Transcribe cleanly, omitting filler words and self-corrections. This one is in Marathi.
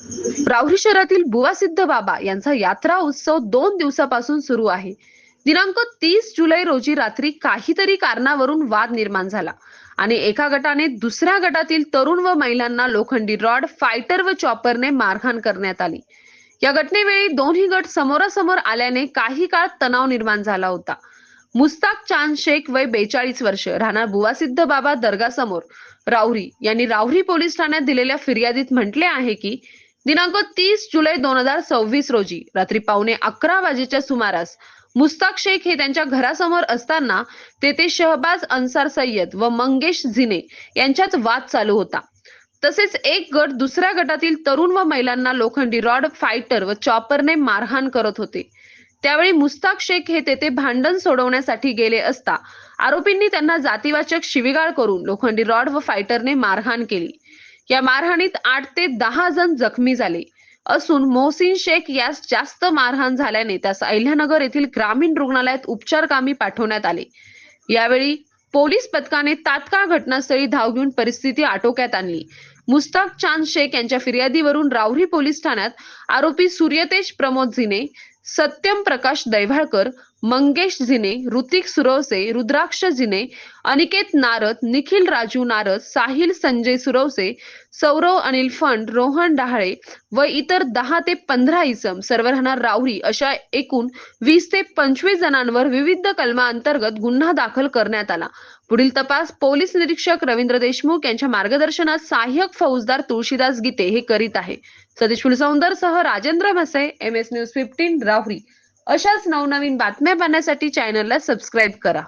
राहुरी शहरातील बुवासिद्ध बाबा यांचा यात्रा उत्सव 2 दिवसापासून सुरू आहे. दिनांक 30 जुलै रोजी रात्री काहीतरी कारणावरून वाद निर्माण झाला आणि एका गटाने दुसऱ्या गटातील तरुण व महिलांना लोखंडी रॉड, फायटर व चॉपरने मारहाण करण्यात आली. या घटनेवेळी दोन्ही गट समोरासमोर आल्याने काही काळ तणाव निर्माण झाला होता. मुस्ताक चांद शेख वय 42 वर्ष, राहणार बुवासिद्ध बाबा दर्गा समोर, राहुरी यांनी राहुरी पोलीस ठाण्यात दिलेल्या फिर्यादीत म्हटले आहे की दिनांक 30 जुलै 2026 रोजी रात्री 11:15 वाजेच्या सुमारास मुस्ताक शेख हे त्यांच्या घरासमोर असताना तेथे शहबाज अन्सार सय्यद व मंगेश झिने यांच्यात वाद चालू होता. तसेच एक गट दुसऱ्या गटातील तरुण व महिलांना लोखंडी रॉड, फायटर व चॉपरने मारहाण करत होते. त्यावेळी मुस्ताक शेख हे तेथे भांडण सोडवण्यासाठी गेले असता आरोपींनी त्यांना जातीवाचक शिवीगाळ करून लोखंडी रॉड व फायटरने मारहाण केली. या मारहाणीत 8 ते 10 जण जखमी झाले असून मोहसिन शेख यास जास्त मारहाण झाल्याने त्यास अहिल्यानगर येथील ग्रामीण रुग्णालयात उपचारकामी पाठवण्यात आले. यावेळी पोलीस पथकाने तात्काळ घटनास्थळी धाव घेऊन परिस्थिती आटोक्यात आणली. मुस्ताक चांद शेख यांच्या फिर्यादीवरून राहुरी पोलीस ठाण्यात आरोपी सूर्यतेज प्रमोद झिने, सत्यम प्रकाश दैवाळकर, मंगेश झिने, ऋतिक सुरवसे, रुद्राक्ष झिने, अनिकेत नारद, निखिल राजू नारद, साहिल संजय सुरवसे, सौरव अनिल फंड, रोहन डहाळे व इतर 10 ते 15 इसम सर्व राहणार राहुरी अशा एकूण 20 ते 25 जणांवर विविध कलमांतर्गत गुन्हा दाखल करण्यात आला. पुढील तपास पोलीस निरीक्षक रवींद्र देशमुख यांच्या मार्गदर्शनात सहाय्यक फौजदार तुळशीदास गीते हे करीत आहे. सतीश फुलसौंदर सह राजेंद्र म्हसे, MS न्यूज 15 राहुरी. अशाच नवनवीन बातम्या पाहण्यासाठी चॅनलला सबस्क्राईब करा.